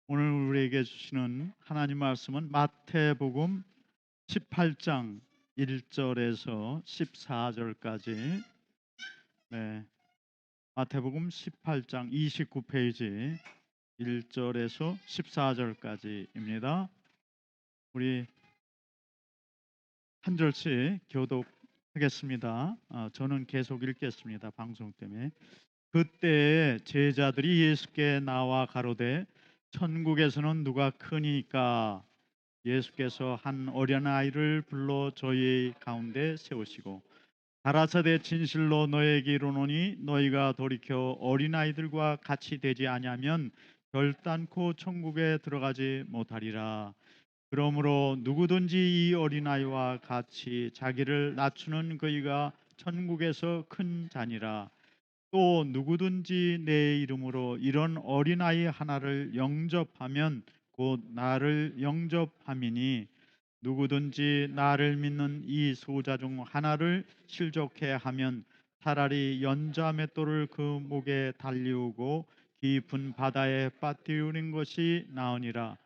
오늘 우리에게 주시는 하나님 말씀은 마태복음 18장 1절에서 14절까지. 네, 마태복음 18장 29페이지 1절에서 14절까지입니다. 우리 한 절씩 교독하겠습니다. 저는 계속 읽겠습니다. 방송 때문에. 그때 제자들이 예수께 나와 가로되 천국에서는 누가 크니까? 예수께서 한 어린아이를 불러 저희 가운데 세우시고 가라사대 진실로 너에게 이르노니 너희가 돌이켜 어린아이들과 같이 되지 아니하면 결단코 천국에 들어가지 못하리라. 그러므로 누구든지 이 어린아이와 같이 자기를 낮추는 그이가 천국에서 큰 자니라. 또 누구든지 내 이름으로 이런 어린아이 하나를 영접하면 곧 나를 영접함이니 누구든지 나를 믿는 이 소자 중 하나를 실족해 하면 차라리 연자 맷돌을 그 목에 달리우고 깊은 바다에 빠뜨리는 것이 나으니라.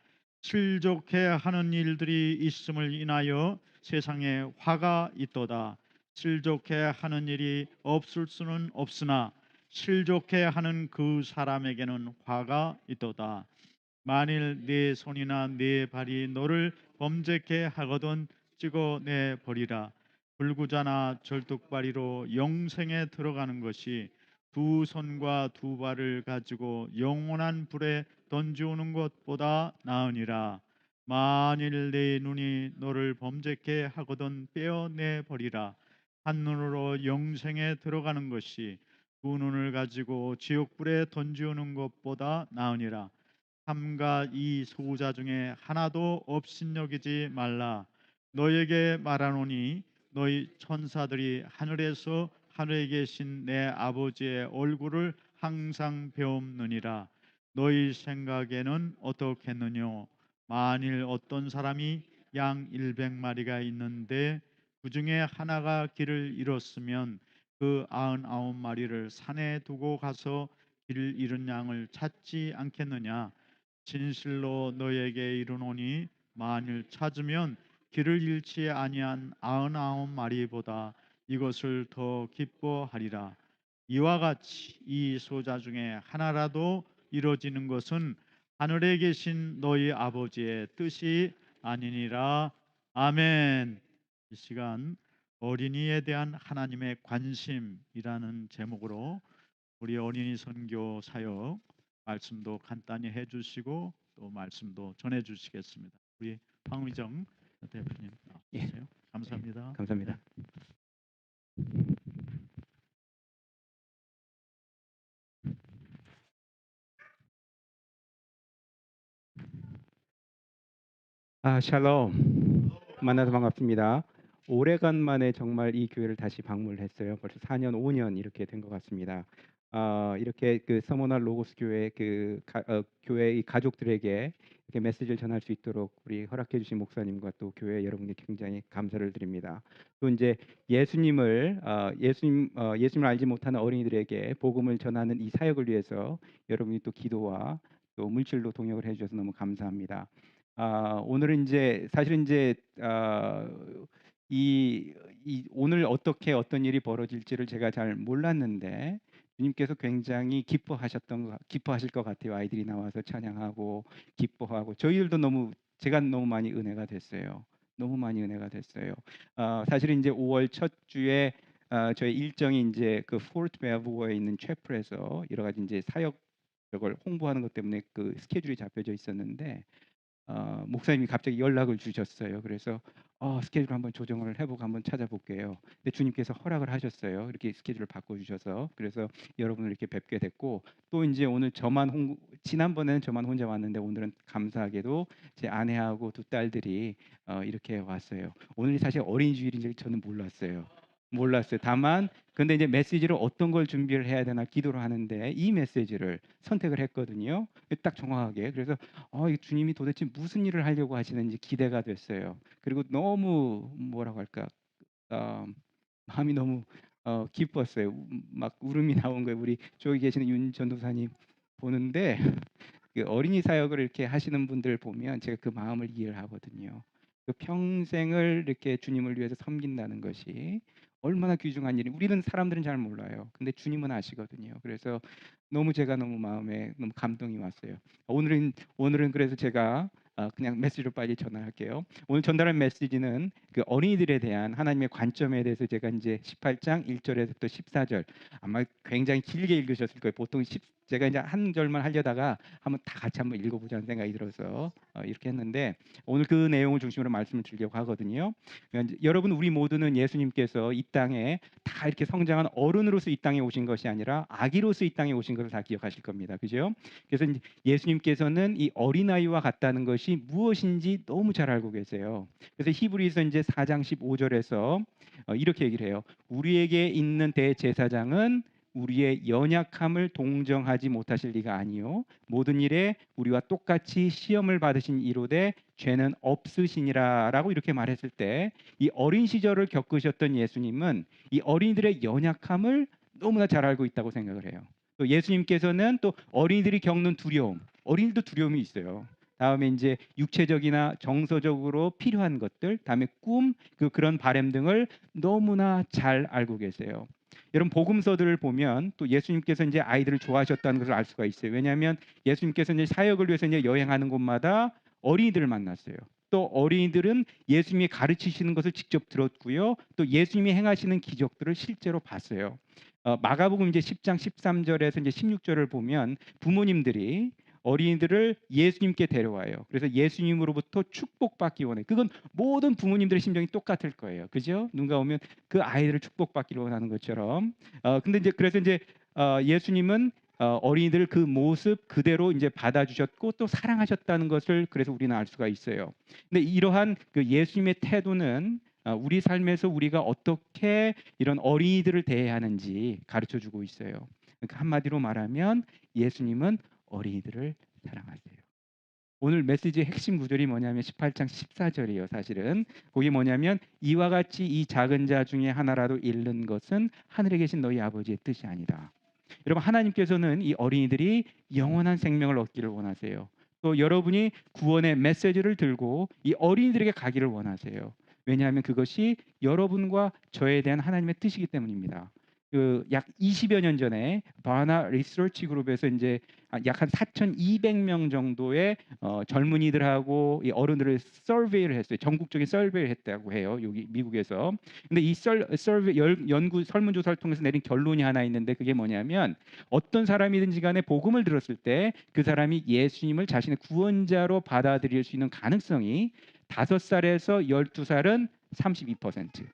실족해 하는 일들이 있음을 인하여 세상에 화가 있도다. 실족해 하는 일이 없을 수는 없으나 실족해 하는 그 사람에게는 화가 있도다. 만일 네 손이나 네 발이 너를 범죄케 하거든 찍어내 버리라. 불구자나 절뚝발이로 영생에 들어가는 것이 두 손과 두 발을 가지고 영원한 불에 던지오는 것보다 나으니라. 만일 네 눈이 너를 범죄케 하거든 빼어내 버리라. 한 눈으로 영생에 들어가는 것이 두 눈을 가지고 지옥불에 던지오는 것보다 나으니라. 삼가 이 소자 중에 하나도 업신여기지 말라. 너에게 말하노니 너희 천사들이 하늘에서 하늘에 계신 내 아버지의 얼굴을 항상 배움느니라. 너희 생각에는 어떻겠느냐? 만일 어떤 사람이 양 100마리가 있는데 그 중에 하나가 길을 잃었으면 그 99마리를 산에 두고 가서 길을 잃은 양을 찾지 않겠느냐? 진실로 너에게 이르노니 만일 찾으면 길을 잃지 아니한 99마리보다 이것을 더 기뻐하리라. 이와 같이 이 소자 중에 하나라도 이루어지는 것은 하늘에 계신 너희 아버지의 뜻이 아니니라. 아멘. 이 시간 어린이에 대한 하나님의 관심이라는 제목으로 우리 어린이 선교 사역 말씀도 간단히 해주시고 또 말씀도 전해주시겠습니다. 우리 황의정 대표님 예, 나와주세요. 예, 감사합니다. 네. 감사합니다. 샬롬. 만나서 반갑습니다. 오래간만에 정말 이 교회를 다시 방문을 했어요. 벌써 4년, 5년 이렇게 된 것 같습니다. 이렇게 그 서머날 로고스 교회 교회의 가족들에게 이렇게 메시지를 전할 수 있도록 우리 허락해 주신 목사님과 또 교회 여러분께 굉장히 감사를 드립니다. 또 이제 예수님을 알지 못하는 어린이들에게 복음을 전하는 이 사역을 위해서 여러분이 또 기도와 또 물질로 동역을 해주셔서 너무 감사합니다. 오늘은 이제 사실은 이제 이 오늘 어떻게 어떤 일이 벌어질지를 제가 잘 몰랐는데 주님께서 굉장히 기뻐하실 것 같아요. 아이들이 나와서 찬양하고 기뻐하고 저희들도 제가 너무 많이 은혜가 됐어요. 너무 많이 은혜가 됐어요. 사실은 이제 5월 첫 주에 저희 일정이 이제 그 포르트 벨보어에 있는 채플에서 여러 가지 이제 사역 저걸 홍보하는 것 때문에 그 스케줄이 잡혀져 있었는데 목사님이 갑자기 연락을 주셨어요. 그래서 스케줄 한번 조정을 해보고 한번 찾아볼게요. 근데 주님께서 허락을 하셨어요. 이렇게 스케줄을 바꿔주셔서 그래서 여러분을 이렇게 뵙게 됐고 또 이제 오늘 지난번에는 저만 혼자 왔는데 오늘은 감사하게도 제 아내하고 두 딸들이 이렇게 왔어요. 오늘이 사실 어린이주일인지 저는 몰랐어요. 다만 근데 이제 메시지를 어떤 걸 준비를 해야 되나 기도를 하는데 이 메시지를 선택을 했거든요. 딱 정확하게. 그래서 이 주님이 도대체 무슨 일을 하려고 하시는지 기대가 됐어요. 그리고 너무 뭐라고 할까 마음이 너무 기뻤어요. 막 울음이 나온 거예요. 우리 저기 계시는 윤 전도사님 보는데 그 어린이 사역을 이렇게 하시는 분들 보면 제가 그 마음을 이해를 하거든요. 그 평생을 이렇게 주님을 위해서 섬긴다는 것이 얼마나 귀중한 일이 우리는 사람들은 잘 몰라요. 근데 주님은 아시거든요. 그래서 제가 너무 마음에 너무 감동이 왔어요. 오늘은 그래서 제가 그냥 메시지로 빨리 전할게요. 오늘 전달한 메시지는 그 어린이들에 대한 하나님의 관점에 대해서 제가 이제 18장 1절에서 또 14절 아마 굉장히 길게 읽으셨을 거예요. 보통 제가 이제 한 절만 하려다가 한번 다 같이 한번 읽어보자는 생각이 들어서 이렇게 했는데 오늘 그 내용을 중심으로 말씀을 드리려고 하거든요. 그러니까 여러분 우리 모두는 예수님께서 이 땅에 다 이렇게 성장한 어른으로서 이 땅에 오신 것이 아니라 아기로서 이 땅에 오신 것을 다 기억하실 겁니다. 그죠? 그래서 이제 예수님께서는 이 어린아이와 같다는 것이 무엇인지 너무 잘 알고 계세요. 그래서 히브리서 이제 4장 15절에서 이렇게 얘기를 해요. 우리에게 있는 대제사장은 우리의 연약함을 동정하지 못하실 리가 아니요 모든 일에 우리와 똑같이 시험을 받으신 이로되 죄는 없으시니라라고 이렇게 말했을 때 이 어린 시절을 겪으셨던 예수님은 이 어린이들의 연약함을 너무나 잘 알고 있다고 생각을 해요. 또 예수님께서는 또 어린이들이 겪는 두려움, 어린이도 두려움이 있어요. 다음에 이제 육체적이나 정서적으로 필요한 것들, 다음에 꿈, 그런 바램 등을 너무나 잘 알고 계세요. 여러분 복음서들을 보면 또 예수님께서 이제 아이들을 좋아하셨다는 것을 알 수가 있어요. 왜냐하면 예수님께서 이제 사역을 위해서 이제 여행하는 곳마다 어린이들을 만났어요. 또 어린이들은 예수님이 가르치시는 것을 직접 들었고요. 또 예수님이 행하시는 기적들을 실제로 봤어요. 마가복음 이제 10장 13절에서 이제 16절을 보면 부모님들이 어린이들을 예수님께 데려와요. 그래서 예수님으로부터 축복받기 원해. 그건 모든 부모님들의 심정이 똑같을 거예요. 그죠? 누가 오면 그 아이들을 축복받기를 원하는 것처럼. 근데 이제 그래서 이제 예수님은 어린이들 그 모습 그대로 이제 받아주셨고 또 사랑하셨다는 것을 그래서 우리는 알 수가 있어요. 근데 이러한 그 예수님의 태도는 우리 삶에서 우리가 어떻게 이런 어린이들을 대해야 하는지 가르쳐 주고 있어요. 그러니까 한마디로 말하면 예수님은 어린이들을 사랑하세요. 오늘 메시지의 핵심 구절이 뭐냐면 18장 14절이에요. 사실은 거기 뭐냐면 이와 같이 이 작은 자 중에 하나라도 잃는 것은 하늘에 계신 너희 아버지의 뜻이 아니다. 여러분 하나님께서는 이 어린이들이 영원한 생명을 얻기를 원하세요. 또 여러분이 구원의 메시지를 들고 이 어린이들에게 가기를 원하세요. 왜냐하면 그것이 여러분과 저에 대한 하나님의 뜻이기 때문입니다. 그 약 20여 년 전에 바나 리서치 그룹에서 이제 약 한 4,200명 정도의 젊은이들하고 이 어른들을 서베이를 했어요. 전국적인 서베이를 했다고 해요. 여기 미국에서. 근데 이 서베이 연구 설문조사를 통해서 내린 결론이 하나 있는데 그게 뭐냐면 어떤 사람이든지 간에 복음을 들었을 때 그 사람이 예수님을 자신의 구원자로 받아들일 수 있는 가능성이 5살에서 12살은 32%,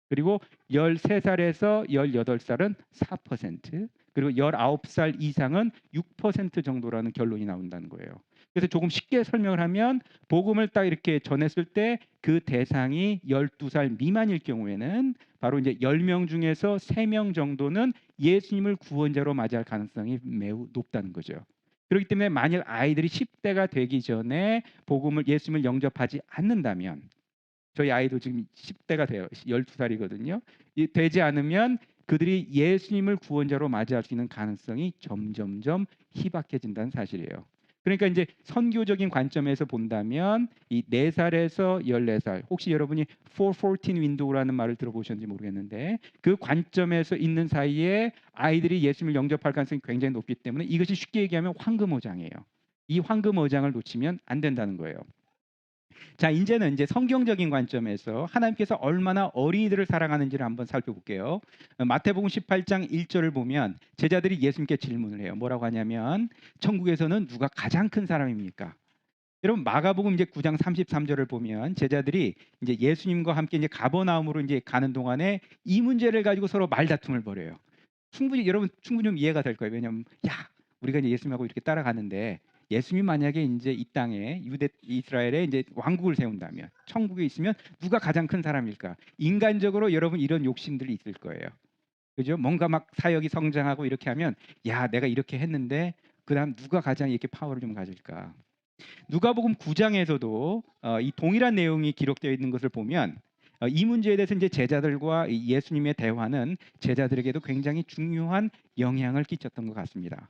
그리고 13살에서 18살은 4%, 그리고 19살 이상은 6% 정도라는 결론이 나온다는 거예요. 그래서 조금 쉽게 설명을 하면 복음을 딱 이렇게 전했을 때 그 대상이 12살 미만일 경우에는 바로 이제 10명 중에서 3명 정도는 예수님을 구원자로 맞이할 가능성이 매우 높다는 거죠. 그렇기 때문에 만일 아이들이 10대가 되기 전에 예수님을 영접하지 않는다면 저희 아이도 지금 10대가 돼요. 12살이거든요. 되지 않으면 그들이 예수님을 구원자로 맞이할 수 있는 가능성이 점점점 희박해진다는 사실이에요. 그러니까 이제 선교적인 관점에서 본다면 이 4살에서 14살, 혹시 여러분이 414 윈도우라는 말을 들어보셨는지 모르겠는데 그 관점에서 있는 사이에 아이들이 예수님을 영접할 가능성이 굉장히 높기 때문에 이것이 쉽게 얘기하면 황금어장이에요. 이 황금어장을 놓치면 안 된다는 거예요. 자, 이제는 이제 성경적인 관점에서 하나님께서 얼마나 어린이들을 사랑하는지를 한번 살펴볼게요. 마태복음 18장 1절을 보면 제자들이 예수님께 질문을 해요. 뭐라고 하냐면 천국에서는 누가 가장 큰 사람입니까? 여러분 마가복음 이제 9장 33절을 보면 제자들이 이제 예수님과 함께 이제 가버나움으로 이제 가는 동안에 이 문제를 가지고 서로 말다툼을 벌여요. 여러분 충분히 좀 이해가 될 거예요. 왜냐하면 우리가 이제 예수님하고 이렇게 따라가는데 예수님이 만약에 이제 이 땅에 이스라엘에 이제 왕국을 세운다면 천국에 있으면 누가 가장 큰 사람일까? 인간적으로 여러분 이런 욕심들이 있을 거예요. 그죠? 뭔가 막 사역이 성장하고 이렇게 하면 내가 이렇게 했는데 그다음 누가 가장 이렇게 파워를 좀 가질까? 누가복음 9장에서도 이 동일한 내용이 기록되어 있는 것을 보면 이 문제에 대해서 이제 제자들과 예수님의 대화는 제자들에게도 굉장히 중요한 영향을 끼쳤던 것 같습니다.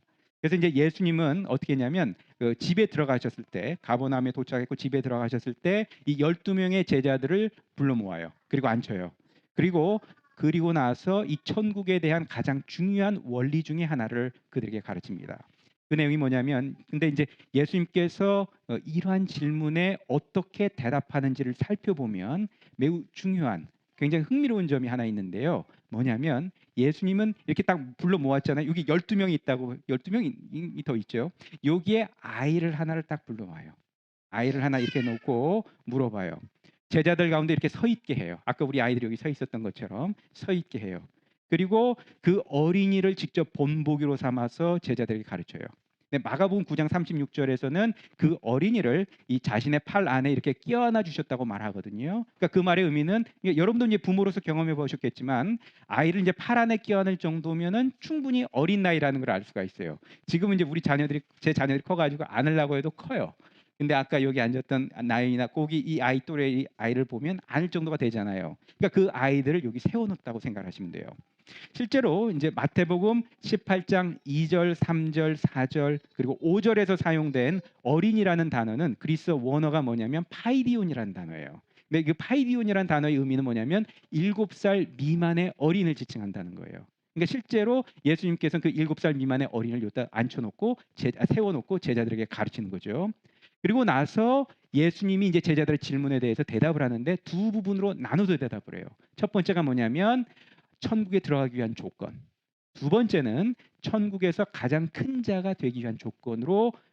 그래서 이제 예수님은 어떻게 했냐면 그 집에 들어가셨을 때 가버나움에 도착했고 집에 들어가셨을 때 이 12명의 제자들을 불러 모아요. 그리고 앉혀요. 그리고 나서 이 천국에 대한 가장 중요한 원리 중에 하나를 그들에게 가르칩니다. 그 내용이 뭐냐면 근데 이제 예수님께서 이러한 질문에 어떻게 대답하는지를 살펴보면 매우 중요한 굉장히 흥미로운 점이 하나 있는데요. 뭐냐면 예수님은 이렇게 딱 불러 모았잖아요. 여기 12명이 있다고 12명이 더 있죠. 여기에 아이를 하나를 딱 불러 와요. 아이를 하나 이렇게 놓고 물어봐요. 제자들 가운데 이렇게 서 있게 해요. 아까 우리 아이들이 여기 서 있었던 것처럼 서 있게 해요. 그리고 그 어린이를 직접 본보기로 삼아서 제자들에게 가르쳐요. 근데 마가복음 9장 36절에서는 그 어린이를 이 자신의 팔 안에 이렇게 끼워안아 주셨다고 말하거든요. 그러니까 그 말의 의미는 여러분도 이제 부모로서 경험해 보셨겠지만 아이를 이제 팔 안에 끼워안을 정도면은 충분히 어린 나이라는 걸 알 수가 있어요. 지금은 이제 제 자녀들이 커가지고 안으려고 해도 커요. 근데 아까 여기 앉았던 나연이나 꼭이 이 아이 또래 아이를 보면 안을 정도가 되잖아요. 그러니까 그 아이들을 여기 세워놓았다고 생각하시면 돼요. 실제로 이제 마태복음 18장 2절, 3절, 4절 그리고 5절에서 사용된 어린이라는 단어는 그리스어 원어가 뭐냐면 파이디온이라는 단어예요. 근데 그 파이디온이라는 단어의 의미는 뭐냐면 7살 미만의 어린을 지칭한다는 거예요. 그러니까 실제로 예수님께서는 그 7살 미만의 어린을 여기다 앉혀놓고 세워놓고 제자들에게 가르치는 거죠. 그리고 나서 예수님이 이제 제자들의 질문에 대해서 대답을 하는데 두 부분으로 나눠서 대답을 해요. 첫 번째가 뭐냐면 천국에 들어가기 위한 조건. 두 번째는 천국에서 가장 큰 자가 되기 위한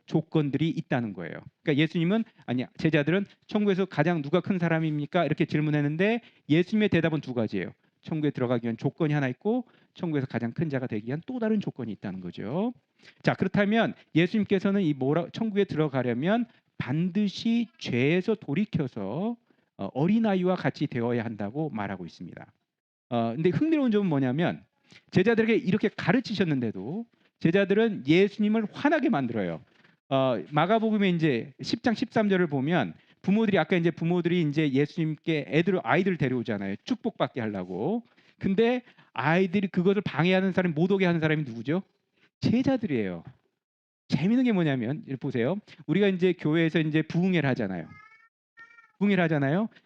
조건들이 있다는 거예요. 그러니까 예수님은 아니 제자들은 천국에서 가장 누가 큰 사람입니까? 이렇게 질문했는데 예수님의 대답은 두 가지예요. 천국에 들어가기 위한 조건이 하나 있고 천국에서 가장 큰 자가 되기 위한 또 다른 조건이 있다는 거죠. 자, 그렇다면 예수님께서는 천국에 들어가려면 반드시 죄에서 돌이켜서 어린아이와 같이 되어야 한다고 말하고 있습니다. 근데 흥미로운 점은 뭐냐면 제자들에게 이렇게 가르치셨는데도 제자들은 예수님을 화나게 만들어요. 마가복음에 이제 10장 13절을 보면 부모들이 이제 예수님께 아이들 데려오잖아요. 축복받게 하려고. 근데 아이들이 그것을 방해하는 사람이 못 오게 하는 사람이 누구죠? 제자들이에요. 재미있는 게 뭐냐면 보세요. 우리가 이제 교회에서 이제 부흥회를 하잖아요.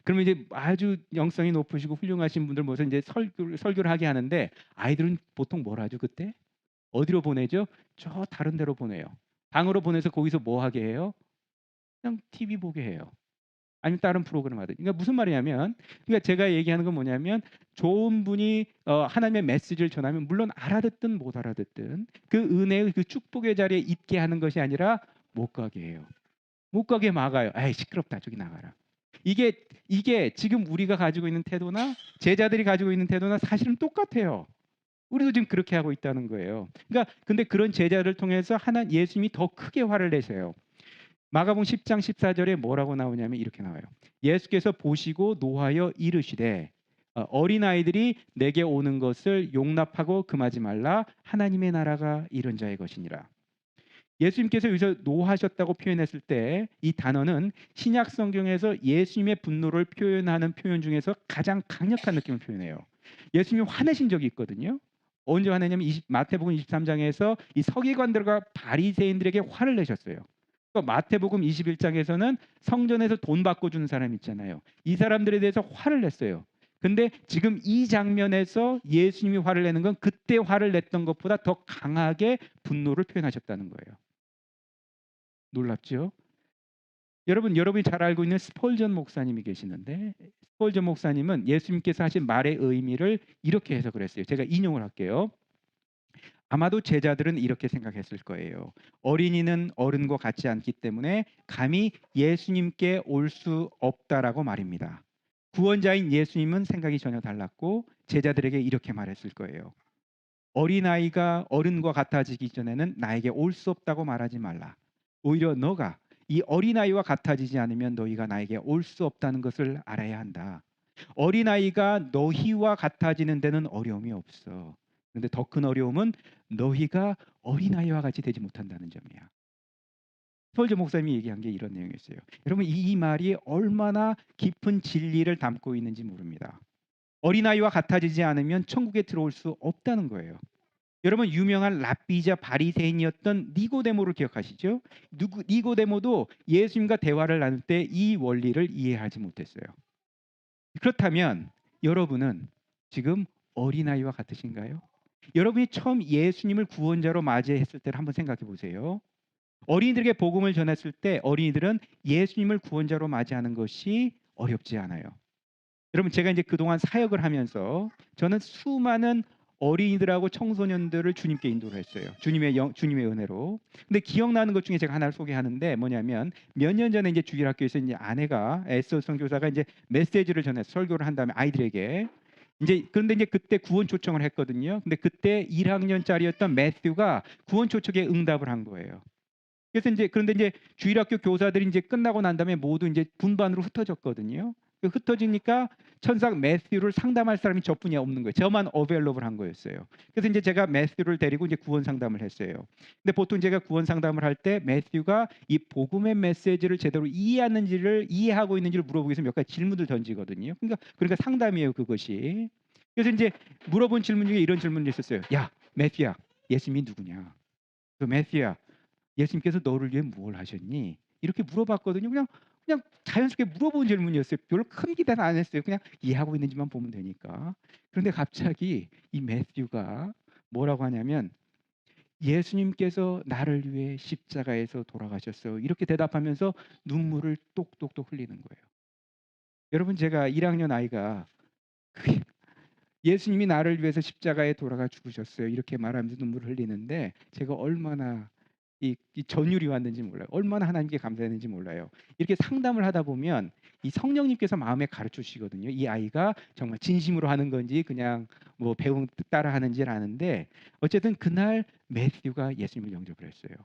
그러면 이제 아주 영성이 높으시고 훌륭하신 분들 모여서 이제 설교를 하게 하는데 아이들은 보통 뭘 하죠 그때? 어디로 보내죠? 저 다른 데로 보내요. 방으로 보내서 거기서 뭐 하게 해요? 그냥 TV 보게 해요. 아니면 다른 프로그램 하든. 그러니까 무슨 말이냐면, 그러니까 제가 얘기하는 건 뭐냐면 좋은 분이 하나님의 메시지를 전하면 물론 알아듣든 못 알아듣든 그 은혜의 그 축복의 자리에 있게 하는 것이 아니라 못 가게 해요. 못 가게 막아요. 에이 시끄럽다 저기 나가라. 이게 지금 우리가 가지고 있는 태도나 제자들이 가지고 있는 태도나 사실은 똑같아요. 우리도 지금 그렇게 하고 있다는 거예요. 그러니까 근데 그런 제자를 통해서 예수님이 더 크게 화를 내세요. 마가복음 10장 14절에 뭐라고 나오냐면 이렇게 나와요. 예수께서 보시고 노하여 이르시되 어린아이들이 내게 오는 것을 용납하고 금하지 말라. 하나님의 나라가 이런 자의 것이니라. 예수님께서 여기서 노하셨다고 표현했을 때 이 단어는 신약 성경에서 예수님의 분노를 표현하는 표현 중에서 가장 강력한 느낌을 표현해요. 예수님이 화내신 적이 있거든요. 언제 화내냐면 마태복음 23장에서 이 서기관들과 바리새인들에게 화를 내셨어요. 또 마태복음 21장에서는 성전에서 돈 받고 주는 사람 있잖아요. 이 사람들에 대해서 화를 냈어요. 근데 지금 이 장면에서 예수님이 화를 내는 건 그때 화를 냈던 것보다 더 강하게 분노를 표현하셨다는 거예요. 놀랍죠? 여러분이 잘 알고 있는 스펄전 목사님이 계시는데 스펄전 목사님은 예수님께서 하신 말의 의미를 이렇게 해석을 했어요. 제가 인용을 할게요. 아마도 제자들은 이렇게 생각했을 거예요. 어린이는 어른과 같지 않기 때문에 감히 예수님께 올 수 없다라고 말입니다. 구원자인 예수님은 생각이 전혀 달랐고 제자들에게 이렇게 말했을 거예요. 어린아이가 어른과 같아지기 전에는 나에게 올 수 없다고 말하지 말라. 오히려 너가 이 어린아이와 같아지지 않으면 너희가 나에게 올 수 없다는 것을 알아야 한다. 어린아이가 너희와 같아지는 데는 어려움이 없어. 그런데 더 큰 어려움은 너희가 어린아이와 같이 되지 못한다는 점이야. 스펄저 목사님이 얘기한 게 이런 내용이었어요. 여러분 이 말이 얼마나 깊은 진리를 담고 있는지 모릅니다. 어린아이와 같아지지 않으면 천국에 들어올 수 없다는 거예요. 여러분 유명한 랍비자 바리새인이었던 니고데모를 기억하시죠? 니고데모도 예수님과 대화를 나눌 때 이 원리를 이해하지 못했어요. 그렇다면 여러분은 지금 어린아이와 같으신가요? 여러분이 처음 예수님을 구원자로 맞이했을 때를 한번 생각해 보세요. 어린이들에게 복음을 전했을 때 어린이들은 예수님을 구원자로 맞이하는 것이 어렵지 않아요. 여러분 제가 이제 그동안 사역을 하면서 저는 수많은 어린이들하고 청소년들을 주님께 인도를 했어요. 주님의 은혜로. 근데 기억나는 것 중에 제가 하나를 소개하는데 뭐냐면 몇 년 전에 이제 주일학교에서 이제 아내가 에스더 선교사가 이제 메시지를 전해서 설교를 한 다음에 아이들에게 이제 그런데 이제 그때 구원 초청을 했거든요. 근데 그때 1학년짜리였던 매튜가 구원 초청에 응답을 한 거예요. 그래서 이제 그런데 이제 주일학교 교사들이 이제 끝나고 난 다음에 모두 이제 분반으로 흩어졌거든요. 흩어지니까 천사 매스유를 상담할 사람이 저뿐이 없는 거예요. 저만 어베일러블한 거였어요. 그래서 이제 제가 매스유를 데리고 이제 구원 상담을 했어요. 근데 보통 제가 구원 상담을 할 때 매스유가 이 복음의 메시지를 제대로 이해하고 있는지를 물어보기 위해서 몇 가지 질문을 던지거든요. 그러니까 상담이에요, 그것이. 그래서 이제 물어본 질문 중에 이런 질문이 있었어요. 야, 매스유야, 예수님이 누구냐? 그 매스유야, 예수님께서 너를 위해 무엇을 하셨니? 이렇게 물어봤거든요. 그냥 자연스럽게 물어본 질문이었어요. 별로 큰 기대는 안 했어요. 그냥 이해하고 있는지만 보면 되니까. 그런데 갑자기 이 매튜가 뭐라고 하냐면 예수님께서 나를 위해 십자가에서 돌아가셨어요. 이렇게 대답하면서 눈물을 똑똑똑 흘리는 거예요. 여러분 제가 1학년 아이가 그 예수님이 나를 위해서 십자가에 돌아가 죽으셨어요. 이렇게 말하면서 눈물을 흘리는데 제가 얼마나 이 전율이 왔는지 몰라요. 얼마나 하나님께 감사했는지 몰라요. 이렇게 상담을 하다 보면 이 성령님께서 마음에 가르쳐 주시거든요. 이 아이가 정말 진심으로 하는 건지 그냥 뭐 배운 뜻 따라 하는지를 아는데 어쨌든 그날 매튜가 예수님을 영접을 했어요.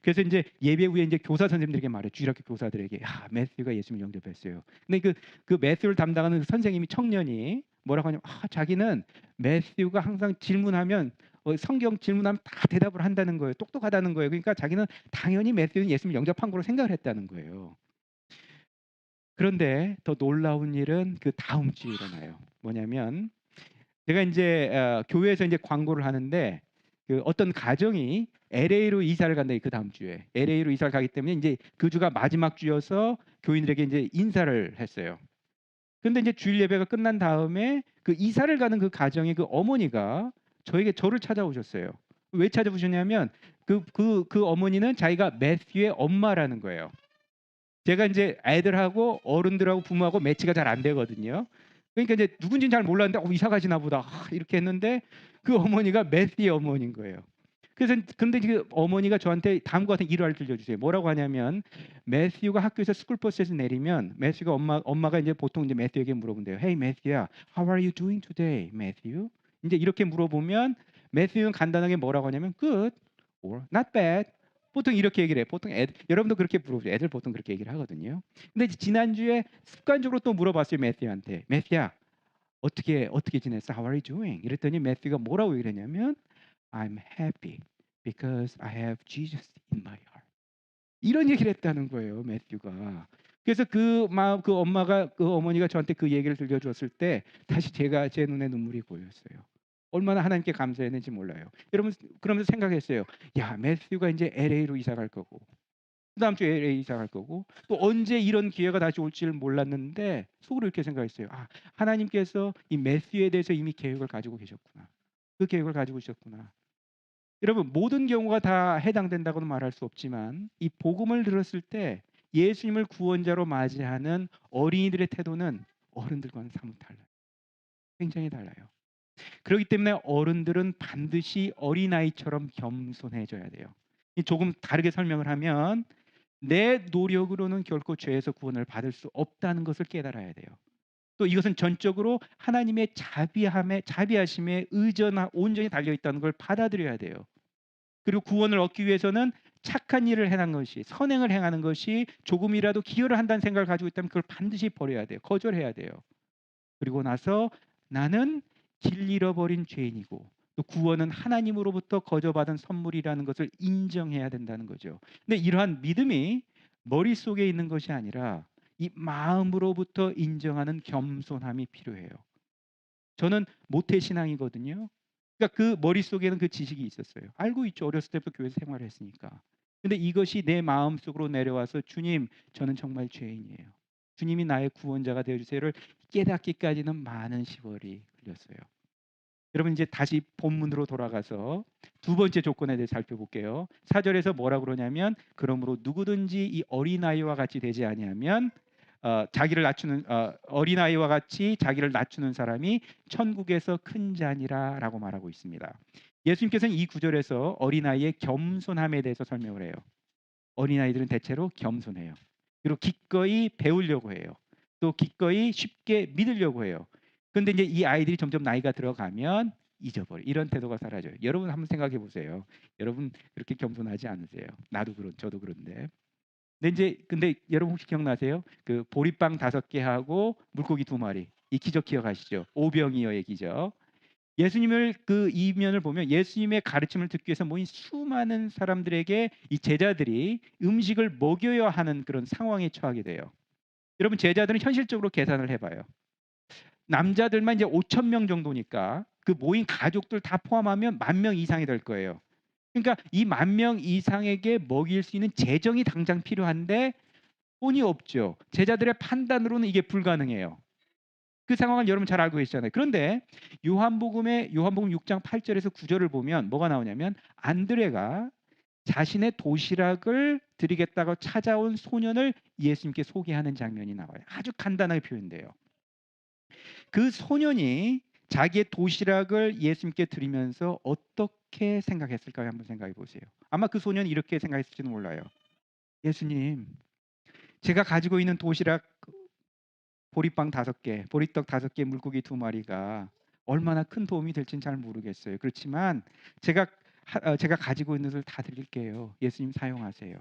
그래서 이제 예배 후에 이제 교사 선생님들에게 말해 주일학교 교사들에게 매튜가 예수님을 영접했어요. 근데 그 매튜를 담당하는 그 선생님이 청년이 뭐라고 하냐면 자기는 매튜가 항상 질문하면 성경 질문하면 다 대답을 한다는 거예요. 똑똑하다는 거예요. 그러니까 자기는 당연히 매튜는 예수님 영접한 거로 생각을 했다는 거예요. 그런데 더 놀라운 일은 그 다음 주에 일어나요. 뭐냐면 제가 이제 교회에서 이제 광고를 하는데 그 어떤 가정이 LA로 이사를 간다. 그 다음 주에 LA로 이사를 가기 때문에 이제 그 주가 마지막 주여서 교인들에게 이제 인사를 했어요. 근데 이제 주일 예배가 끝난 다음에 그 이사를 가는 그 가정의 그 어머니가 저를 찾아오셨어요. 왜 찾아오셨냐면 그 어머니는 자기가 매튜의 엄마라는 거예요. 제가 이제 애들하고 어른들하고 부모하고 매치가 잘 안 되거든요. 그러니까 이제 누군지는 잘 몰랐는데 이사 가시나 보다 이렇게 했는데 그 어머니가 매튜의 어머니인 거예요. 그래서 근데 그 어머니가 저한테 다음과 같은 일화를 들려주세요. 뭐라고 하냐면 매튜가 학교에서 스쿨버스에서 내리면 매튜가 엄마가 이제 보통 이제 매튜에게 물어본대요. Hey 매튜야, how are you doing today, 매튜? 이제 이렇게 물어보면 매튜는 간단하게 뭐라고 하냐면 good or not bad. 보통 이렇게 얘기를 해요. 보통 여러분도 그렇게 물어보죠. 애들 보통 그렇게 얘기를 하거든요. 근데 지난주에 습관적으로 또 물어봤어요. 매튜한테. 매튜야, 어떻게 지냈어? How are you doing? 이랬더니 매튜가 뭐라고 얘기를 했냐면 I'm happy because I have Jesus in my heart. 이런 얘기를 했다는 거예요, 매튜가. 그래서 그 엄마가 그 어머니가 저한테 그 얘기를 들려주었을 때 다시 제 눈에 눈물이 고였어요. 얼마나 하나님께 감사했는지 몰라요. 여러분 그러면서 생각했어요. 야, 매튜가 이제 LA로 이사 갈 거고 그다음 주에 LA 이사 갈 거고 또 언제 이런 기회가 다시 올지를 몰랐는데 속으로 이렇게 생각했어요. 하나님께서 이 매튜에 대해서 이미 계획을 가지고 계셨구나. 그 계획을 가지고 있었구나. 여러분 모든 경우가 다 해당된다고는 말할 수 없지만 이 복음을 들었을 때 예수님을 구원자로 맞이하는 어린이들의 태도는 어른들과는 사뭇 달라요. 굉장히 달라요. 그렇기 때문에 어른들은 반드시 어린아이처럼 겸손해져야 돼요. 조금 다르게 설명을 하면 내 노력으로는 결코 죄에서 구원을 받을 수 없다는 것을 깨달아야 돼요. 또 이것은 전적으로 하나님의 자비하심에 온전히 달려 있다는 걸 받아들여야 돼요. 그리고 구원을 얻기 위해서는 착한 일을 행한 것이 선행을 행하는 것이 조금이라도 기여를 한다는 생각을 가지고 있다면 그걸 반드시 버려야 돼요. 거절해야 돼요. 그리고 나서 나는 길 잃어버린 죄인이고 또 구원은 하나님으로부터 거저받은 선물이라는 것을 인정해야 된다는 거죠. 근데 이러한 믿음이 머릿속에 있는 것이 아니라 이 마음으로부터 인정하는 겸손함이 필요해요. 저는 모태신앙이거든요. 그러니까 그 머릿속에는 그 지식이 있었어요. 알고 있죠. 어렸을 때부터 교회에서 생활을 했으니까. 근데 이것이 내 마음속으로 내려와서 주님, 저는 정말 죄인이에요. 주님이 나의 구원자가 되어 주세요를 깨닫기까지는 많은 시월이 흘렸어요. 여러분 이제 다시 본문으로 돌아가서 두 번째 조건에 대해 살펴볼게요. 4절에서 뭐라 그러냐면 그러므로 누구든지 이 어린아이와 같이 되지 아니하면 자기를 낮추는 어린아이와 같이 자기를 낮추는 사람이 천국에서 큰 자니라라고 말하고 있습니다. 예수님께서는 이 구절에서 어린아이의 겸손함에 대해서 설명을 해요. 어린아이들은 대체로 겸손해요. 그리고 기꺼이 배우려고 해요. 또 기꺼이 쉽게 믿으려고 해요. 그런데 이제 이 아이들이 점점 나이가 들어가면 잊어버려. 이런 태도가 사라져요. 여러분 한번 생각해 보세요. 여러분 그렇게 겸손하지 않으세요? 저도 그런데. 근데 여러분 혹시 기억나세요? 그 보리빵 5개 하고 물고기 2마리. 이 기적 기억하시죠? 오병이어의 기적. 예수님을 그 이면을 보면 예수님의 가르침을 듣기 위해서 모인 수많은 사람들에게 이 제자들이 음식을 먹여야 하는 그런 상황에 처하게 돼요. 여러분 제자들은 현실적으로 계산을 해봐요. 남자들만 이제 5천 명 정도니까 그 모인 가족들 다 포함하면 10,000명 이상이 될 거예요. 그러니까 이 10,000명 이상에게 먹일 수 있는 재정이 당장 필요한데 돈이 없죠. 제자들의 판단으로는 이게 불가능해요. 그 상황을 여러분 잘 알고 계시잖아요. 그런데 요한복음 6장 8절에서 9절을 보면 뭐가 나오냐면 안드레가 자신의 도시락을 드리겠다고 찾아온 소년을 예수님께 소개하는 장면이 나와요. 아주 간단하게 표현돼요. 그 소년이 자기의 도시락을 예수님께 드리면서 어떻게 생각했을까요? 한번 생각해 보세요. 아마 그 소년이 이렇게 생각했을지는 몰라요. 예수님, 제가 가지고 있는 도시락 보리빵 5개, 보리떡 5개, 물고기 2마리가 얼마나 큰 도움이 될지는 잘 모르겠어요. 그렇지만 제가 가지고 있는 것을 다 드릴게요. 예수님 사용하세요.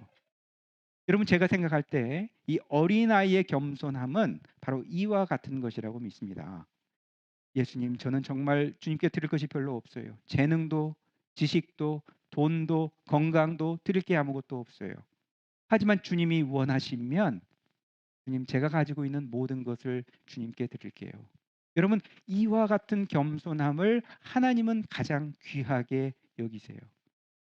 여러분 제가 생각할 때 이 어린아이의 겸손함은 바로 이와 같은 것이라고 믿습니다. 예수님, 저는 정말 주님께 드릴 것이 별로 없어요. 재능도, 지식도, 돈도, 건강도 드릴 게 아무것도 없어요. 하지만 주님이 원하시면 주님, 제가 가지고 있는 모든 것을 주님께 드릴게요. 여러분, 이와 같은 겸손함을 하나님은 가장 귀하게 여기세요.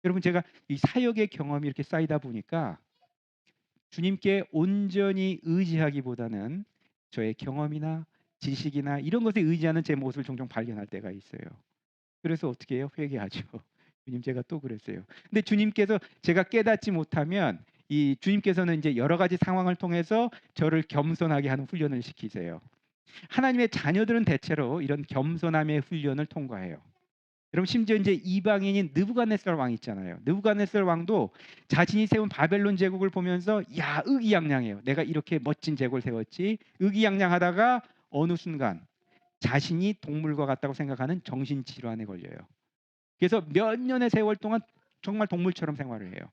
여러분, 제가 이 사역의 경험이 이렇게 쌓이다 보니까 주님께 온전히 의지하기보다는 저의 경험이나 지식이나 이런 것에 의지하는 제 모습을 종종 발견할 때가 있어요. 그래서 어떻게 해요? 회개하죠. 주님, 제가 또 그랬어요. 근데 주님께서 제가 깨닫지 못하면 이 주님께서는 이제 여러 가지 상황을 통해서 저를 겸손하게 하는 훈련을 시키세요. 하나님의 자녀들은 대체로 이런 겸손함의 훈련을 통과해요. 여러분 심지어 이제 이방인인 느부갓네살 왕 있잖아요. 느부갓네살 왕도 자신이 세운 바벨론 제국을 보면서 야 의기양양해요. 내가 이렇게 멋진 제국을 세웠지. 의기양양하다가 어느 순간 자신이 동물과 같다고 생각하는 정신질환에 걸려요. 그래서 몇 년의 세월 동안 정말 동물처럼 생활을 해요.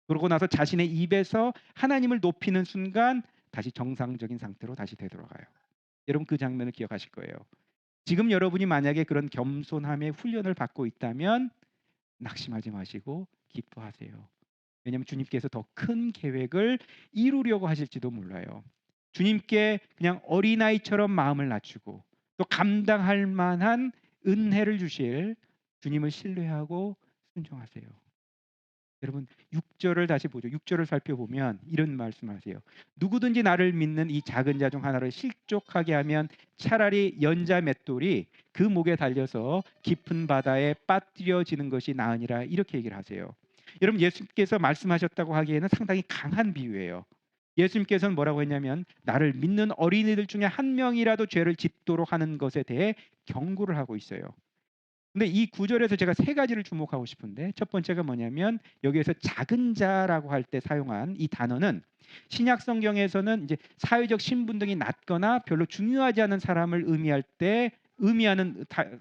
그러고 나서 자신의 입에서 하나님을 높이는 순간 다시 정상적인 상태로 다시 되돌아가요. 여러분 그 장면을 기억하실 거예요. 지금 여러분이 만약에 그런 겸손함의 훈련을 받고 있다면 낙심하지 마시고 기뻐하세요. 왜냐하면 주님께서 더 큰 계획을 이루려고 하실지도 몰라요. 주님께 그냥 어린아이처럼 마음을 낮추고 또 감당할 만한 은혜를 주실 주님을 신뢰하고 순종하세요. 여러분 6절을 다시 보죠. 6절을 살펴보면 이런 말씀하세요. 누구든지 나를 믿는 이 작은 자 중 하나를 실족하게 하면 차라리 연자 맷돌이 그 목에 달려서 깊은 바다에 빠뜨려지는 것이 나으니라 이렇게 얘기를 하세요. 여러분 예수님께서 말씀하셨다고 하기에는 상당히 강한 비유예요. 예수님께서는 뭐라고 했냐면 나를 믿는 어린이들 중에 한 명이라도 죄를 짓도록 하는 것에 대해 경고를 하고 있어요. 근데 이 구절에서 제가 3가지를 주목하고 싶은데 첫 번째가 뭐냐면 여기에서 작은 자라고 할 때 사용한 이 단어는 신약 성경에서는 이제 사회적 신분 등이 낮거나 별로 중요하지 않은 사람을 의미할 때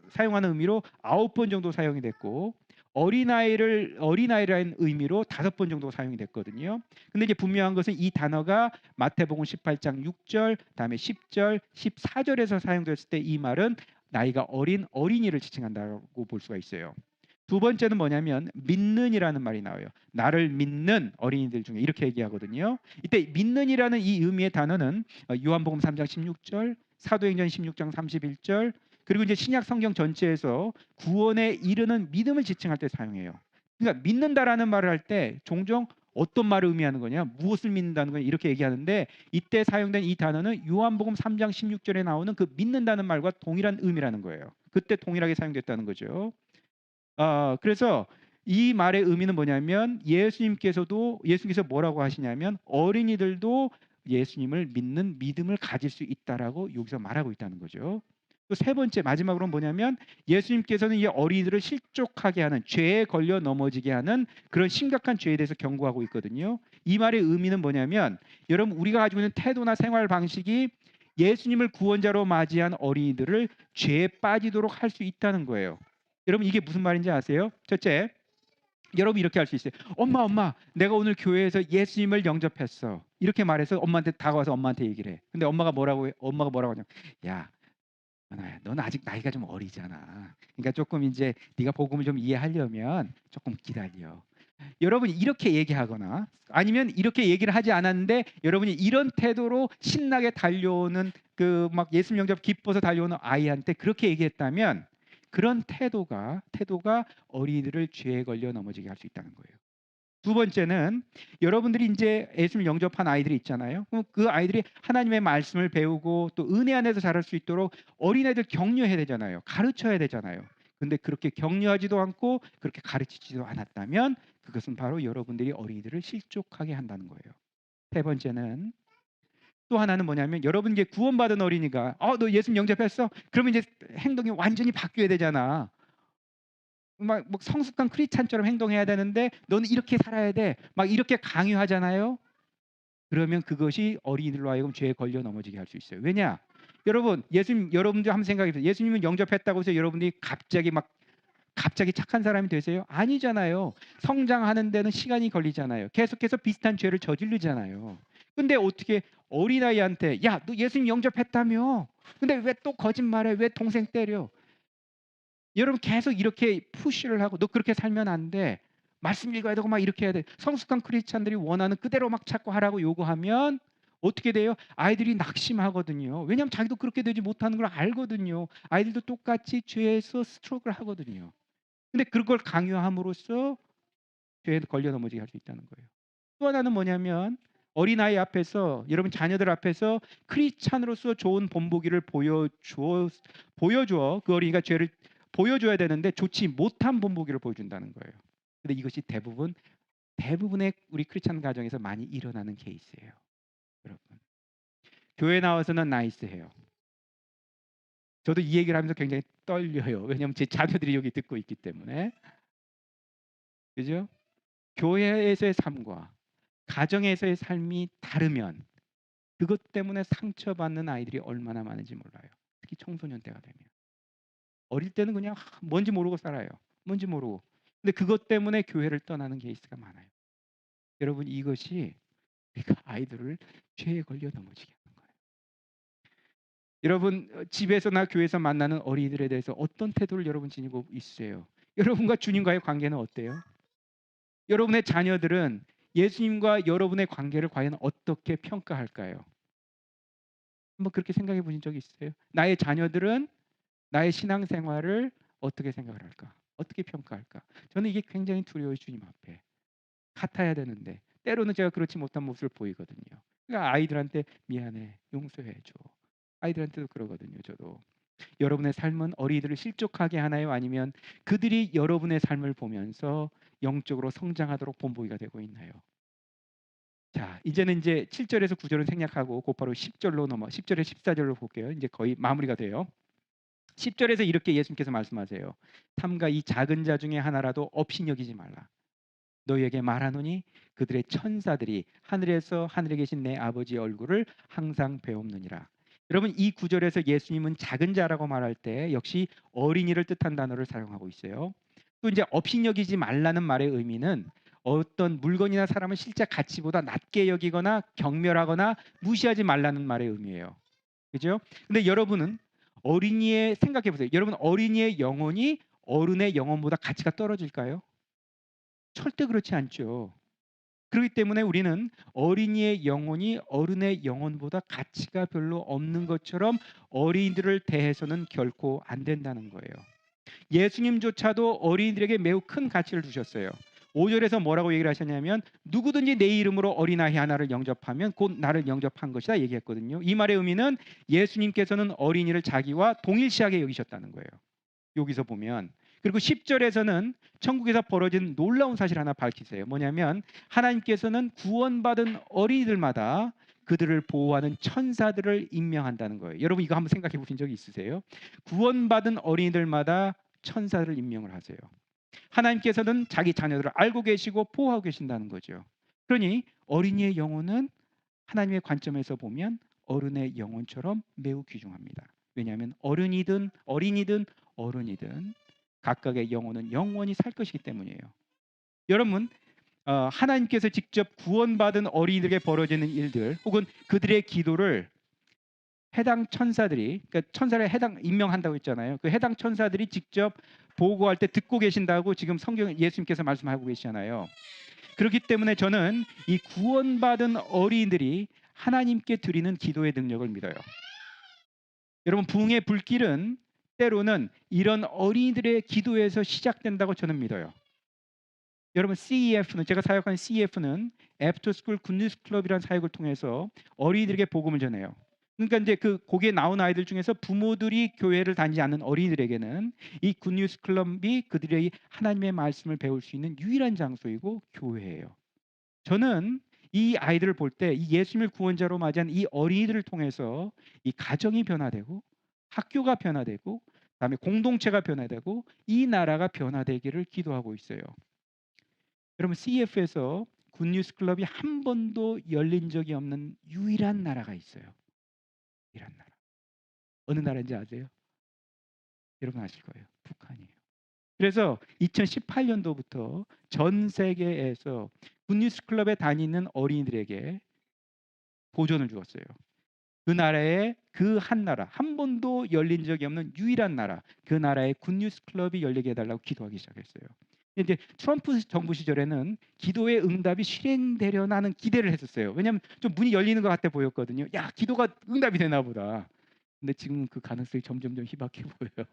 사용하는 의미로 9번 정도 사용이 됐고 어린아이라는 의미로 5번 정도 사용이 됐거든요. 근데 이제 분명한 것은 이 단어가 마태복음 18장 6절, 다음에 10절, 14절에서 사용됐을 때 이 말은 나이가 어린 어린이를 지칭한다고 볼 수가 있어요. 두 번째는 뭐냐면 믿는이라는 말이 나와요. 나를 믿는 어린이들 중에 이렇게 얘기하거든요. 이때 믿는이라는 이 의미의 단어는 요한복음 3장 16절, 사도행전 16장 31절, 그리고 이제 신약 성경 전체에서 구원에 이르는 믿음을 지칭할 때 사용해요. 그러니까 믿는다라는 말을 할 때 종종 어떤 말을 의미하는 거냐? 무엇을 믿는다는 거냐? 이렇게 얘기하는데 이때 사용된 이 단어는 요한복음 3장 16절에 나오는 그 믿는다는 말과 동일한 의미라는 거예요. 그때 동일하게 사용됐다는 거죠. 그래서 이 말의 의미는 뭐냐면 예수님께서 뭐라고 하시냐면 어린이들도 예수님을 믿는 믿음을 가질 수 있다라고 여기서 말하고 있다는 거죠. 또 세 번째 마지막으로 뭐냐면 예수님께서는 이 어린이들을 실족하게 하는 죄에 걸려 넘어지게 하는 그런 심각한 죄에 대해서 경고하고 있거든요. 이 말의 의미는 뭐냐면 여러분 우리가 가지고 있는 태도나 생활 방식이 예수님을 구원자로 맞이한 어린이들을 죄에 빠지도록 할 수 있다는 거예요. 여러분 이게 무슨 말인지 아세요? 첫째, 여러분 이렇게 할 수 있어요. 엄마, 내가 오늘 교회에서 예수님을 영접했어. 이렇게 말해서 엄마한테 다가와서 엄마한테 얘기를 해. 근데 엄마가 뭐라고 하냐? 야, 연아야, 넌 아직 나이가 좀 어리잖아. 그러니까 조금 이제 네가 복음을 좀 이해하려면 조금 기다려. 여러분이 이렇게 얘기하거나 아니면 이렇게 얘기를 하지 않았는데 여러분이 이런 태도로 신나게 달려오는 그 막 예수님 영접 기뻐서 달려오는 아이한테 그렇게 얘기했다면 그런 태도가 어린이들을 죄에 걸려 넘어지게 할 수 있다는 거예요. 두 번째는 여러분들이 이제 예수님 영접한 아이들이 있잖아요. 그럼 그 아이들이 하나님의 말씀을 배우고 또 은혜 안에서 자랄 수 있도록 어린애들 격려해야 되잖아요. 가르쳐야 되잖아요. 근데 그렇게 격려하지도 않고 그렇게 가르치지도 않았다면 그것은 바로 여러분들이 어린이들을 실족하게 한다는 거예요. 세 번째는 또 하나는 뭐냐면 여러분 이제 구원받은 어린이가 너 예수님 영접했어? 그러면 이제 행동이 완전히 바뀌어야 되잖아. 막 성숙한 크리스찬처럼 행동해야 되는데 너는 이렇게 살아야 돼. 막 이렇게 강요하잖아요. 그러면 그것이 어린이들로 하여금 죄에 걸려 넘어지게 할 수 있어요. 왜냐? 여러분들 한번 생각해 보세요. 예수님을 영접했다고 해서 여러분들이 갑자기 착한 사람이 되세요? 아니잖아요. 성장하는 데는 시간이 걸리잖아요. 계속해서 비슷한 죄를 저지르잖아요. 근데 어떻게 어린아이한테 야, 너 예수님 영접했다며? 근데 왜 또 거짓말해? 왜 동생 때려? 여러분 계속 이렇게 푸시를 하고 너 그렇게 살면 안 돼. 말씀 읽어야 되고 막 이렇게 해야 돼. 성숙한 크리스찬들이 원하는 그대로 막 찾고 하라고 요구하면 어떻게 돼요? 아이들이 낙심하거든요. 왜냐하면 자기도 그렇게 되지 못하는 걸 알거든요. 아이들도 똑같이 죄에서 스트로크를 하거든요. 근데 그걸 강요함으로써 죄에 걸려 넘어지게 할 수 있다는 거예요. 또 하나는 뭐냐면 어린아이 앞에서 여러분 자녀들 앞에서 크리스찬으로서 좋은 본보기를 보여줘 그 어린이가 죄를 보여줘야 되는데 좋지 못한 본보기를 보여준다는 거예요. 근데 이것이 대부분의 우리 크리스찬 가정에서 많이 일어나는 케이스예요. 여러분 교회 나와서는 나이스해요. 저도 이 얘기를 하면서 굉장히 떨려요. 왜냐하면 제 자녀들이 여기 듣고 있기 때문에. 그죠? 교회에서의 삶과 가정에서의 삶이 다르면 그것 때문에 상처받는 아이들이 얼마나 많은지 몰라요. 특히 청소년 때가 되면. 어릴 때는 그냥 뭔지 모르고 살아요. 뭔지 모르고. 근데 그것 때문에 교회를 떠나는 케이스가 많아요. 여러분 이것이 그러니까 아이들을 죄에 걸려 넘어지게 하는 거예요. 여러분 집에서나 교회에서 만나는 어린이들에 대해서 어떤 태도를 여러분 지니고 있어요? 여러분과 주님과의 관계는 어때요? 여러분의 자녀들은 예수님과 여러분의 관계를 과연 어떻게 평가할까요? 한번 그렇게 생각해 보신 적이 있어요? 나의 자녀들은 나의 신앙생활을 어떻게 생각을 할까? 어떻게 평가할까? 저는 이게 굉장히 두려워요. 주님 앞에. 같아야 되는데 때로는 제가 그렇지 못한 모습을 보이거든요. 그러니까 아이들한테 미안해, 용서해 줘. 아이들한테도 그러거든요. 저도. 여러분의 삶은 어린이들을 실족하게 하나요? 아니면 그들이 여러분의 삶을 보면서 영적으로 성장하도록 본보기가 되고 있나요? 자, 이제는 이제 7절에서 9절은 생략하고 곧바로 10절에 14절로 볼게요. 이제 거의 마무리가 돼요. 10절에서 이렇게 예수님께서 말씀하세요. 삼가 이 작은 자 중에 하나라도 없이 여기지 말라. 너희에게 말하노니 그들의 천사들이 하늘에서 하늘에 계신 내 아버지의 얼굴을 항상 배옵느니라. 여러분 이 구절에서 예수님은 작은 자라고 말할 때 역시 어린이를 뜻한 단어를 사용하고 있어요. 또 이제 없이 여기지 말라는 말의 의미는 어떤 물건이나 사람을 실제 가치보다 낮게 여기거나 경멸하거나 무시하지 말라는 말의 의미예요. 그죠? 근데 여러분은 어린이의 생각해 보세요. 여러분 어린이의 영혼이 어른의 영혼보다 가치가 떨어질까요? 절대 그렇지 않죠. 그렇기 때문에 우리는 어린이의 영혼이 어른의 영혼보다 가치가 별로 없는 것처럼 어린이들을 대해서는 결코 안 된다는 거예요. 예수님조차도 어린이들에게 매우 큰 가치를 두셨어요. 5절에서 뭐라고 얘기를 하셨냐면 누구든지 내 이름으로 어린아이 하나를 영접하면 곧 나를 영접한 것이다 얘기했거든요. 이 말의 의미는 예수님께서는 어린이를 자기와 동일시하게 여기셨다는 거예요. 여기서 보면. 그리고 10절에서는 천국에서 벌어진 놀라운 사실 하나 밝히세요. 뭐냐면 하나님께서는 구원받은 어린이들마다 그들을 보호하는 천사들을 임명한다는 거예요. 여러분 이거 한번 생각해 보신 적이 있으세요? 구원받은 어린이들마다 천사를 임명을 하세요. 하나님께서는 자기 자녀들을 알고 계시고 보호하고 계신다는 거죠. 그러니 어린이의 영혼은 하나님의 관점에서 보면 어른의 영혼처럼 매우 귀중합니다. 왜냐하면 어른이든 어른이든 각각의 영혼은 영원히 살 것이기 때문이에요. 여러분 하나님께서 직접 구원받은 어린이들에게 벌어지는 일들 혹은 그들의 기도를 해당 천사들이 그러니까 천사를 해당 임명한다고 했잖아요. 그 해당 천사들이 직접 보고할 때 듣고 계신다고 지금 성경 예수님께서 말씀하고 계시잖아요. 그렇기 때문에 저는 이 구원받은 어린이들이 하나님께 드리는 기도의 능력을 믿어요. 여러분 부흥의 불길은 때로는 이런 어린이들의 기도에서 시작된다고 저는 믿어요. 여러분 CEF는 제가 사역하는 CEF는 애프터스쿨 굿뉴스 클럽이라는 사역을 통해서 어린이들에게 복음을 전해요. 그러니까 이제 그 거기에 나온 아이들 중에서 부모들이 교회를 다니지 않는 어린이들에게는 이 굿뉴스 클럽이 그들의 하나님의 말씀을 배울 수 있는 유일한 장소이고 교회예요. 저는 이 아이들을 볼 때 이 예수님을 구원자로 맞이한 이 어린이들을 통해서 이 가정이 변화되고 학교가 변화되고 그다음에 공동체가 변화되고 이 나라가 변화되기를 기도하고 있어요. 여러분 CF에서 굿뉴스 클럽이 한 번도 열린 적이 없는 유일한 나라가 있어요. 유일한 나라. 어느 나라인지 아세요? 여러분 아실 거예요. 북한이에요. 그래서 2018년도부터 전 세계에서 굿뉴스 클럽에 다니는 어린이들에게 도전을 주었어요. 그 나라에 그 한 나라, 한 번도 열린 적이 없는 유일한 나라, 그 나라의 굿뉴스 클럽이 열리게 해달라고 기도하기 시작했어요. 이제 트럼프 정부 시절에는 기도의 응답이 실행되려나는 기대를 했었어요. 왜냐하면 좀 문이 열리는 것 같아 보였거든요. 야, 기도가 응답이 되나 보다. 근데 지금 그 가능성이 점점 희박해 보여요.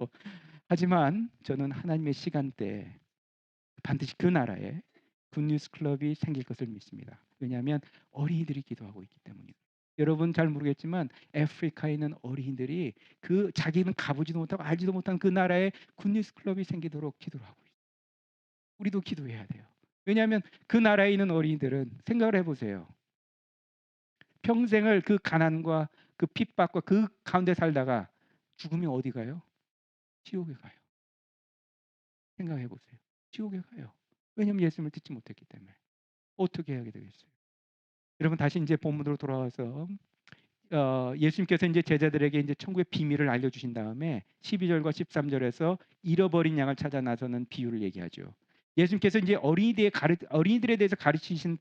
하지만 저는 하나님의 시간대에 반드시 그 나라에 굿뉴스 클럽이 생길 것을 믿습니다. 왜냐하면 어린이들이 기도하고 있기 때문입니다. 여러분 잘 모르겠지만 아프리카에 있는 어린이들이 그 자기는 가보지도 못하고 알지도 못한 그 나라에 굿뉴스 클럽이 생기도록 기도를 하고 있어요. 우리도 기도해야 돼요. 왜냐하면 그 나라에 있는 어린이들은 생각을 해보세요. 평생을 그 가난과 그 핍박과 그 가운데 살다가 죽으면 어디 가요? 지옥에 가요. 생각해 보세요. 지옥에 가요. 왜냐하면 예수님을 듣지 못했기 때문에. 어떻게 하게 되겠어요? 여러분 다시 이제 본문으로 돌아와서 예수님께서 이제 제자들에게 이제 천국의 비밀을 알려주신 다음에 12절과 13절에서 잃어버린 양을 찾아 나서는 비유를 얘기하죠. 예수님께서 이제 어린이들에 대해서 가르치신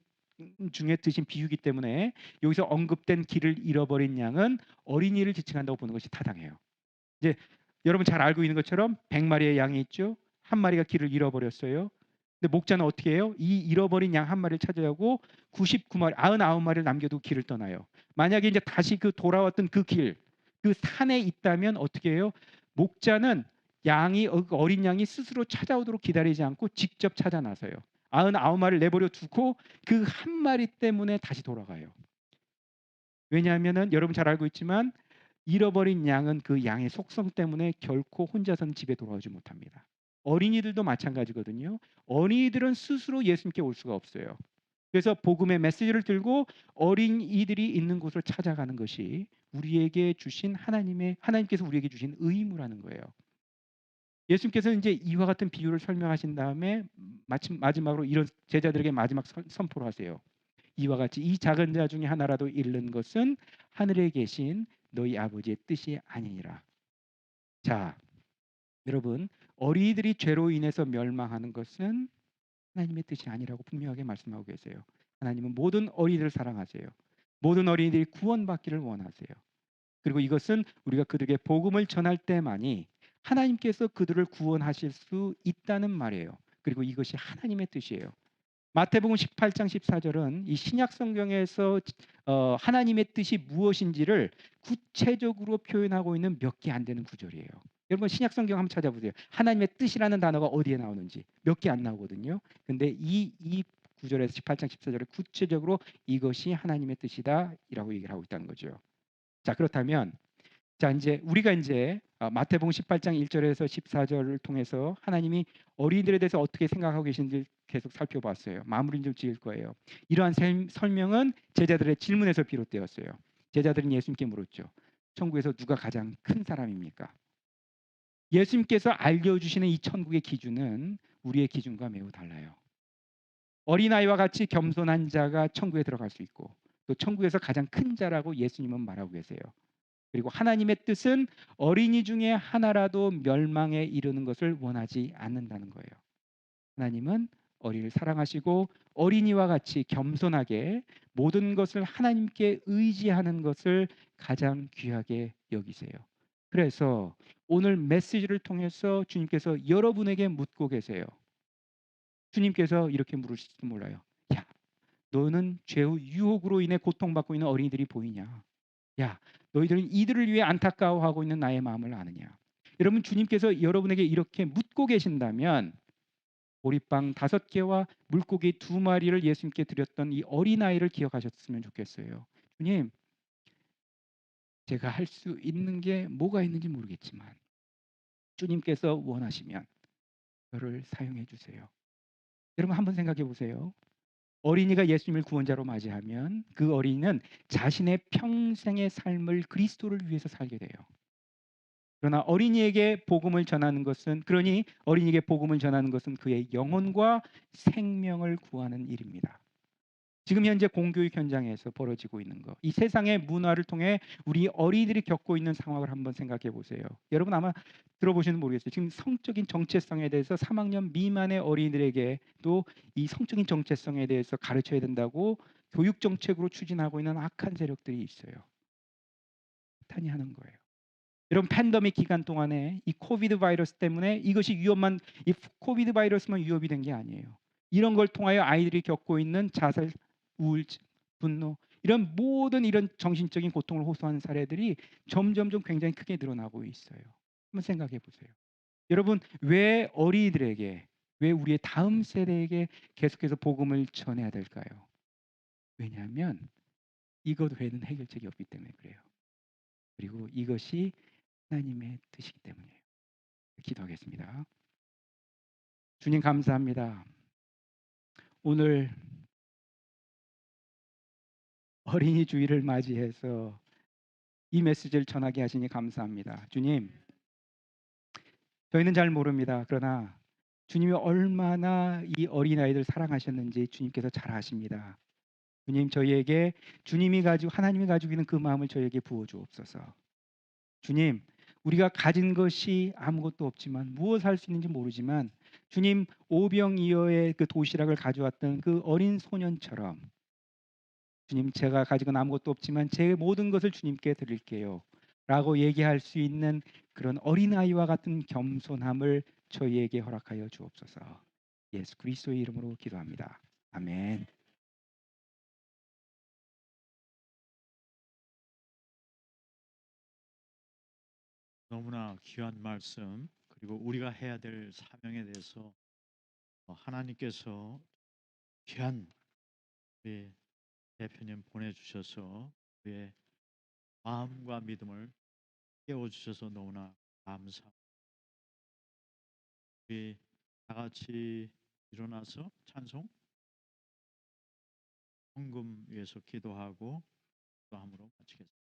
중에 드신 비유기 때문에 여기서 언급된 길을 잃어버린 양은 어린이를 지칭한다고 보는 것이 타당해요. 이제 여러분 잘 알고 있는 것처럼 100마리의 양이 있죠. 한 마리가 길을 잃어버렸어요. 근데 목자는 어떻게 해요? 이 잃어버린 양 한 마리를 찾으려고 99마리, 99마리를 남겨두고 길을 떠나요. 만약에 이제 다시 그 돌아왔던 그 길, 그 산에 있다면 어떻게 해요? 목자는 어린 양이 스스로 찾아오도록 기다리지 않고 직접 찾아 나서요. 99마리를 내버려 두고 그 한 마리 때문에 다시 돌아가요. 왜냐하면은 여러분 잘 알고 있지만 잃어버린 양은 그 양의 속성 때문에 결코 혼자서는 집에 돌아오지 못합니다. 어린이들도 마찬가지거든요. 어린이들은 스스로 예수님께 올 수가 없어요. 그래서 복음의 메시지를 들고 어린이들이 있는 곳을 찾아가는 것이 우리에게 주신 하나님께서 우리에게 주신 의무라는 거예요. 예수님께서 이제 이와 같은 비유를 설명하신 다음에 마지막으로 이런 제자들에게 마지막 선포를 하세요. 이와 같이 이 작은 자 중에 하나라도 잃는 것은 하늘에 계신 너희 아버지의 뜻이 아니니라. 자, 여러분 어린이들이 죄로 인해서 멸망하는 것은 하나님의 뜻이 아니라고 분명하게 말씀하고 계세요. 하나님은 모든 어린이들을 사랑하세요. 모든 어린이들이 구원받기를 원하세요. 그리고 이것은 우리가 그들에게 복음을 전할 때만이 하나님께서 그들을 구원하실 수 있다는 말이에요. 그리고 이것이 하나님의 뜻이에요. 마태복음 18장 14절은 이 신약 성경에서 하나님의 뜻이 무엇인지를 구체적으로 표현하고 있는 몇 개 안 되는 구절이에요. 여러분 신약 성경 한번 찾아보세요. 하나님의 뜻이라는 단어가 어디에 나오는지 몇 개 안 나오거든요. 근데 이 구절에서 18장 14절에 구체적으로 이것이 하나님의 뜻이다라고 얘기를 하고 있다는 거죠. 자, 그렇다면 자, 이제 우리가 이제 마태복음 18장 1절에서 14절을 통해서 하나님이 어린이들에 대해서 어떻게 생각하고 계신지 계속 살펴봤어요. 마무리는 좀 지을 거예요. 이러한 설명은 제자들의 질문에서 비롯되었어요. 제자들은 예수님께 물었죠. 천국에서 누가 가장 큰 사람입니까? 예수님께서 알려주시는 이 천국의 기준은 우리의 기준과 매우 달라요. 어린아이와 같이 겸손한 자가 천국에 들어갈 수 있고 또 천국에서 가장 큰 자라고 예수님은 말하고 계세요. 그리고 하나님의 뜻은 어린이 중에 하나라도 멸망에 이르는 것을 원하지 않는다는 거예요. 하나님은 어린이를 사랑하시고 어린이와 같이 겸손하게 모든 것을 하나님께 의지하는 것을 가장 귀하게 여기세요. 그래서 오늘 메시지를 통해서 주님께서 여러분에게 묻고 계세요. 주님께서 이렇게 물으실지도 몰라요. 야, 너는 죄의 유혹으로 인해 고통받고 있는 어린이들이 보이냐? 야, 너희들은 이들을 위해 안타까워하고 있는 나의 마음을 아느냐? 여러분 주님께서 여러분에게 이렇게 묻고 계신다면 보리빵 5개와 물고기 2마리를 예수님께 드렸던 이 어린아이를 기억하셨으면 좋겠어요. 주님, 제가 할 수 있는 게 뭐가 있는지 모르겠지만 주님께서 원하시면 저를 사용해 주세요. 여러분 한번 생각해 보세요. 어린이가 예수님을 구원자로 맞이하면 그 어린이는 자신의 평생의 삶을 그리스도를 위해서 살게 돼요. 그러나 어린이에게 복음을 전하는 것은 그러니 어린이에게 복음을 전하는 것은 그의 영혼과 생명을 구하는 일입니다. 지금 현재 공교육 현장에서 벌어지고 있는 것, 이 세상의 문화를 통해 우리 어린이들이 겪고 있는 상황을 한번 생각해 보세요. 여러분 아마 들어보시는 모르겠어요. 지금 성적인 정체성에 대해서 3학년 미만의 어린이들에게 또 이 성적인 정체성에 대해서 가르쳐야 된다고 교육 정책으로 추진하고 있는 악한 세력들이 있어요. 탄이 하는 거예요. 여러분 팬데믹 기간 동안에 이 코비드 바이러스 때문에 이것이 위험만 이 코비드 바이러스만 위협이 된 게 아니에요. 이런 걸 통하여 아이들이 겪고 있는 자살, 우울증, 분노 이런 모든 이런 정신적인 고통을 호소하는 사례들이 점점점 굉장히 크게 늘어나고 있어요. 한번 생각해 보세요. 여러분 왜 어린이들에게 왜 우리의 다음 세대에게 계속해서 복음을 전해야 될까요? 왜냐하면 이것 외에는 해결책이 없기 때문에 그래요. 그리고 이것이 하나님의 뜻이기 때문이에요. 기도하겠습니다. 주님 감사합니다. 오늘 어린이 주일을 맞이해서 이 메시지를 전하게 하시니 감사합니다. 주님, 저희는 잘 모릅니다. 그러나 주님이 얼마나 이 어린아이들 사랑하셨는지 주님께서 잘 아십니다. 주님 저희에게 하나님이 가지고 있는 그 마음을 저희에게 부어 주옵소서. 주님, 우리가 가진 것이 아무것도 없지만 무엇을 할 수 있는지 모르지만 주님 오병이어의 그 도시락을 가져왔던 그 어린 소년처럼 주님 제가 가지고는 아무것도 없지만 제 모든 것을 주님께 드릴게요. 라고 얘기할 수 있는 그런 어린아이와 같은 겸손함을 저희에게 허락하여 주옵소서. 예수 그리스도의 이름으로 기도합니다. 아멘. 너무나 귀한 말씀 그리고 우리가 해야 될 사명에 대해서 하나님께서 귀한 우리 대표님 보내주셔서 우리의 마음과 믿음을 깨워주셔서 너무나 감사합니다. 우리 다 같이 일어나서 찬송 헌금 위해서 기도하고 기도함으로 마치겠습니다.